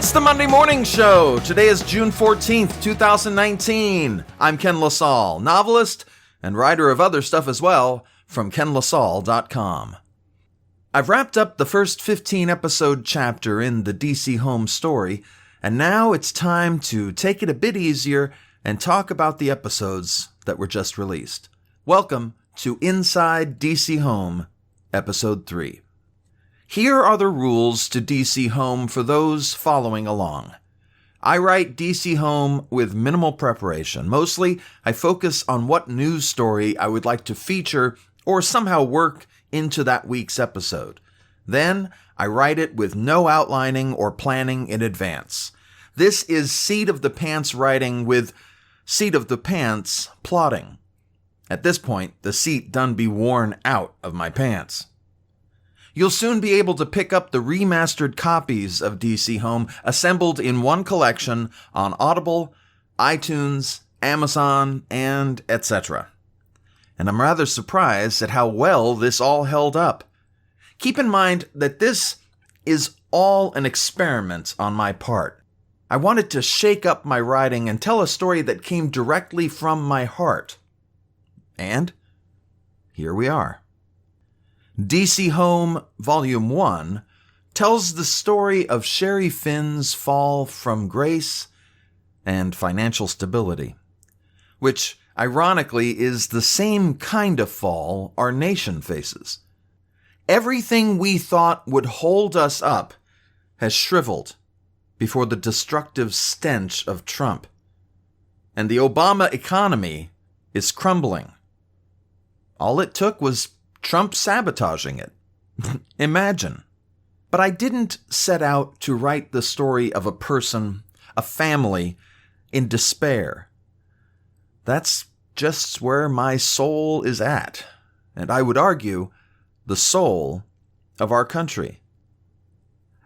It's the Monday Morning Show. Today is June 14th, 2019. I'm Ken LaSalle, novelist and writer of other stuff as well from kenlasalle.com. I've wrapped up the first 15-episode chapter in the DC Home story, and now it's time to take it a bit easier and talk about the episodes that were just released. Welcome to Inside DC Home, Episode 3. Here are the rules to DC Home for those following along. I write DC Home with minimal preparation. Mostly, I focus on what news story I would like to feature or somehow work into that week's episode. Then, I write it with no outlining or planning in advance. This is seat-of-the-pants writing with seat-of-the-pants plotting. At this point, the seat done be worn out of my pants. You'll soon be able to pick up the remastered copies of DC Home assembled in one collection on Audible, iTunes, Amazon, and etc. And I'm rather surprised at how well this all held up. Keep in mind that this is all an experiment on my part. I wanted to shake up my writing and tell a story that came directly from my heart. And here we are. DC Home Volume 1 tells the story of Sherry Finn's fall from grace and financial stability, which ironically is the same kind of fall our nation faces. Everything we thought would hold us up has shriveled before the destructive stench of Trump, and the Obama economy is crumbling. All it took was Trump sabotaging it. Imagine. But I didn't set out to write the story of a person, a family, in despair. That's just where my soul is at, and I would argue, the soul of our country.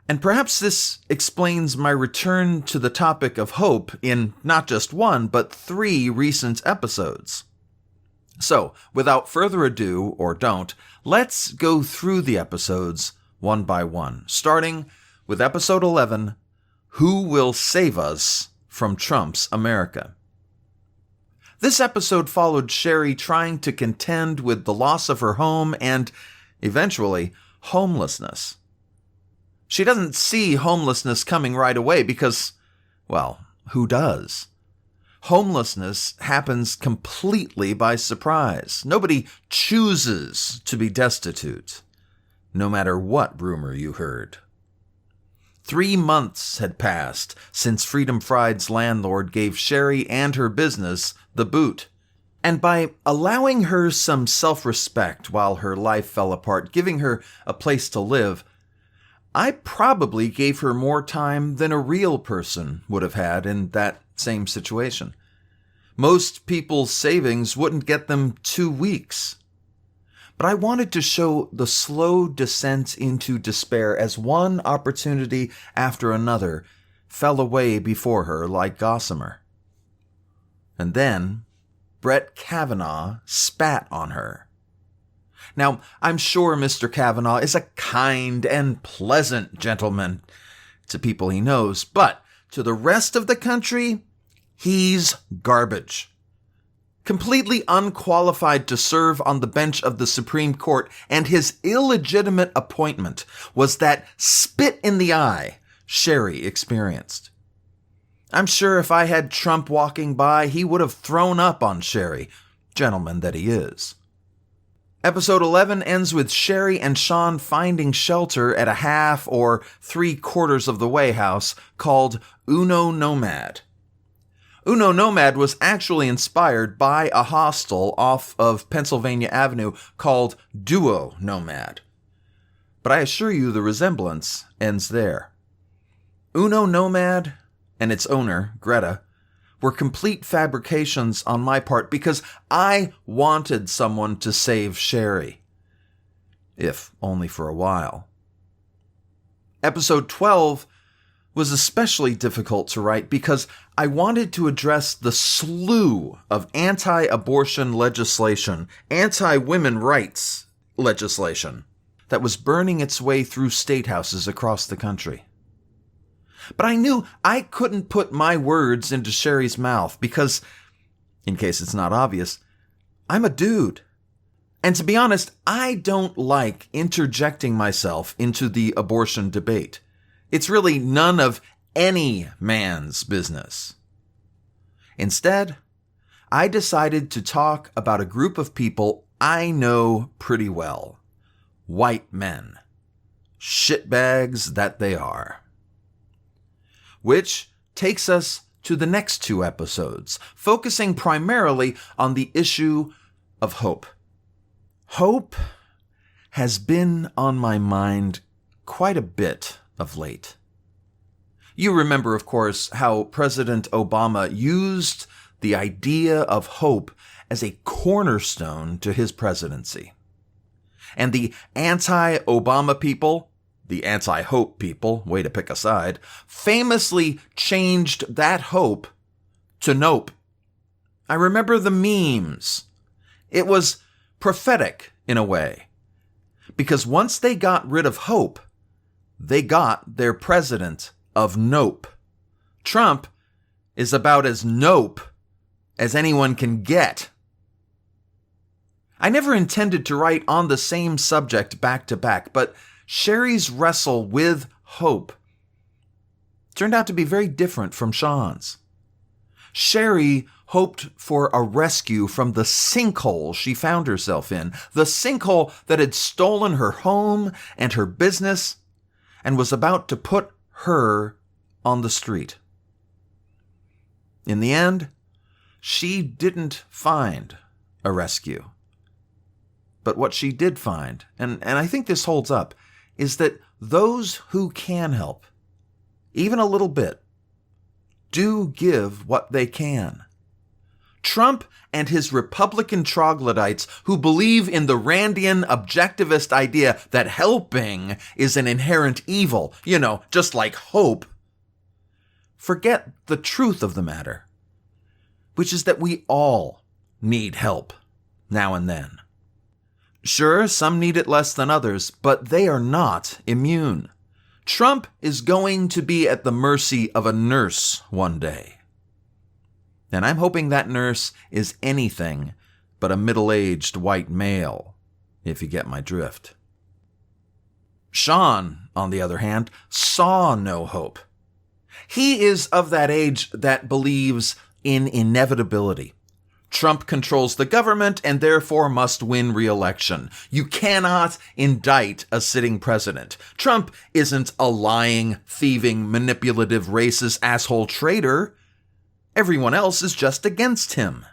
And perhaps this explains my return to the topic of hope in not just one, but 3 recent episodes. So, without further ado, or don't, let's go through the episodes one by one, starting with Episode 11, Who Will Save Us from Trump's America? This episode followed Sherry trying to contend with the loss of her home and, eventually, homelessness. She doesn't see homelessness coming right away because, well, who does? Homelessness happens completely by surprise. Nobody chooses to be destitute, no matter what rumor you heard. 3 months had passed since Freedom Fried's landlord gave Sherry and her business the boot. And by allowing her some self-respect while her life fell apart, giving her a place to live, I probably gave her more time than a real person would have had in that same situation. Most people's savings wouldn't get them 2 weeks. But I wanted to show the slow descent into despair as one opportunity after another fell away before her like gossamer. And then Brett Kavanaugh spat on her. Now, I'm sure Mr. Kavanaugh is a kind and pleasant gentleman to people he knows, but to the rest of the country, he's garbage. Completely unqualified to serve on the bench of the Supreme Court, and his illegitimate appointment was that spit in the eye Sherry experienced. I'm sure if I had Trump walking by, he would have thrown up on Sherry, gentleman that he is. Episode 11 ends with Sherry and Sean finding shelter at a half or 3/4 of the way house called Uno Nomad. Uno Nomad was actually inspired by a hostel off of Pennsylvania Avenue called Duo Nomad. But I assure you the resemblance ends there. Uno Nomad and its owner, Greta, were complete fabrications on my part because I wanted someone to save Sherry, if only for a while. Episode 12 was especially difficult to write because I wanted to address the slew of anti-abortion legislation, anti-women rights legislation that was burning its way through state houses across the country. But I knew I couldn't put my words into Sherry's mouth because, in case it's not obvious, I'm a dude. And to be honest, I don't like interjecting myself into the abortion debate. It's really none of any man's business. Instead, I decided to talk about a group of people I know pretty well. White men. Shitbags that they are. Which takes us to the next two episodes, focusing primarily on the issue of hope. Hope has been on my mind quite a bit of late. You remember, of course, how President Obama used the idea of hope as a cornerstone to his presidency. And the anti-Obama people, the anti-hope people, way to pick a side, famously changed that hope to nope. I remember the memes. It was prophetic in a way. Because once they got rid of hope, they got their president of nope. Trump is about as nope as anyone can get. I never intended to write on the same subject back to back, but Sherry's wrestle with hope turned out to be very different from Sean's. Sherry hoped for a rescue from the sinkhole she found herself in, the sinkhole that had stolen her home and her business and was about to put her on the street. In the end, she didn't find a rescue. But what she did find, and I think this holds up, is that those who can help, even a little bit, do give what they can. Trump and his Republican troglodytes who believe in the Randian objectivist idea that helping is an inherent evil, just like hope, forget the truth of the matter, which is that we all need help now and then. Sure, some need it less than others, but they are not immune. Trump is going to be at the mercy of a nurse one day. And I'm hoping that nurse is anything but a middle-aged white male, if you get my drift. Sean, on the other hand, saw no hope. He is of that age that believes in inevitability. Trump controls the government and therefore must win re-election. You cannot indict a sitting president. Trump isn't a lying, thieving, manipulative, racist, asshole traitor. Everyone else is just against him.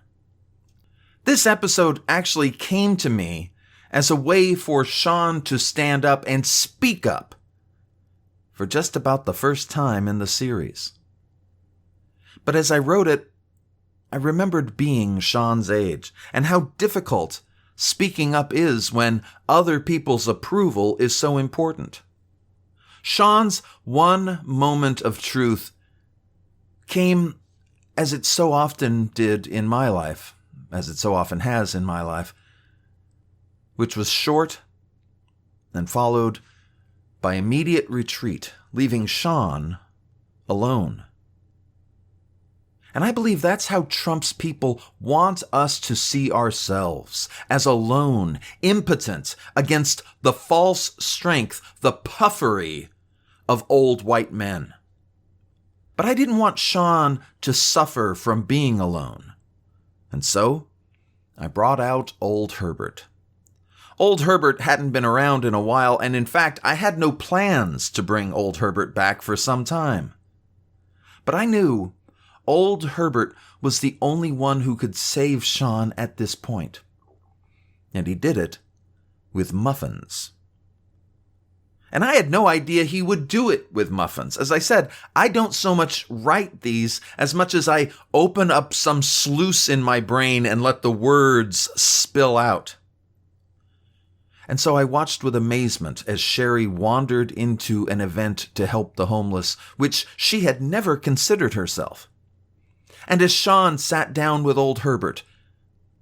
This episode actually came to me as a way for Sean to stand up and speak up for just about the first time in the series. But as I wrote it, I remembered being Sean's age and how difficult speaking up is when other people's approval is so important. Sean's one moment of truth came as it so often did in my life, as it so often has in my life, which was short and followed by immediate retreat, leaving Sean alone. And I believe that's how Trump's people want us to see ourselves, as alone, impotent against the false strength, the puffery of old white men. But I didn't want Sean to suffer from being alone. And so I brought out old Herbert. Old Herbert hadn't been around in a while, and in fact, I had no plans to bring old Herbert back for some time. But I knew old Herbert was the only one who could save Sean at this point. And he did it with muffins. And I had no idea he would do it with muffins. As I said, I don't so much write these as much as I open up some sluice in my brain and let the words spill out. And so I watched with amazement as Sherry wandered into an event to help the homeless, which she had never considered herself. And as Sean sat down with old Herbert,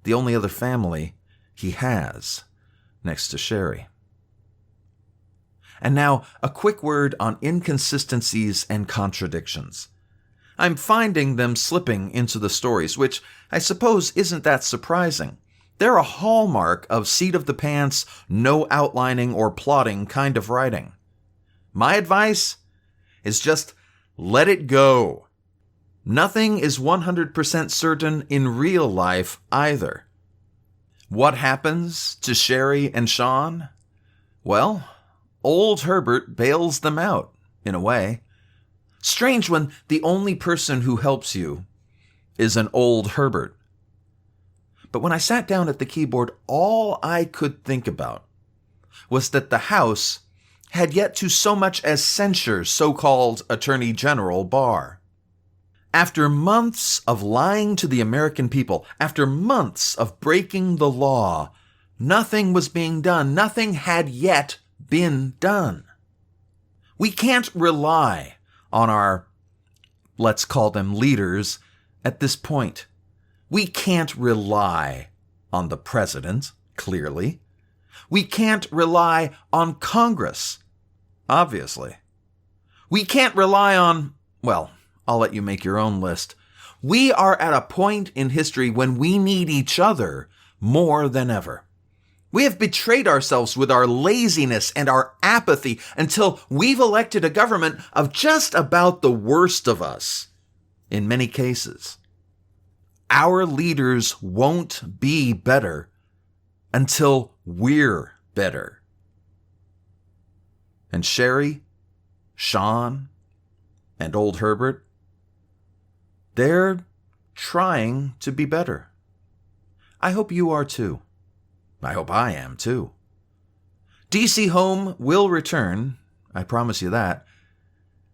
the only other family he has next to Sherry. And now, a quick word on inconsistencies and contradictions. I'm finding them slipping into the stories, which I suppose isn't that surprising. They're a hallmark of seat-of-the-pants, no outlining or plotting kind of writing. My advice is just let it go. Nothing is 100% certain in real life either. What happens to Sherry and Sean? Well, old Herbert bails them out, in a way. Strange when the only person who helps you is an old Herbert. But when I sat down at the keyboard, all I could think about was that the House had yet to so much as censure so-called Attorney General Barr. After months of lying to the American people, after months of breaking the law, nothing was being done. Nothing had yet been done. We can't rely on our, let's call them leaders, at this point. We can't rely on the president, clearly. We can't rely on Congress, obviously. We can't rely on, well, I'll let you make your own list. We are at a point in history when we need each other more than ever. We have betrayed ourselves with our laziness and our apathy until we've elected a government of just about the worst of us, in many cases. Our leaders won't be better until we're better. And Sherry, Sean, and old Herbert, they're trying to be better. I hope you are too. I hope I am too. DC Home will return, I promise you that.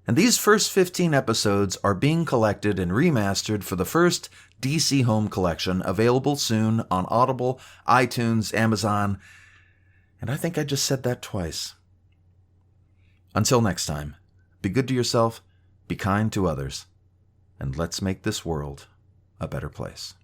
And these first 15 episodes are being collected and remastered for the first DC Home collection, available soon on Audible, iTunes, Amazon, and I think I just said that twice. Until next time, be good to yourself, be kind to others, and let's make this world a better place.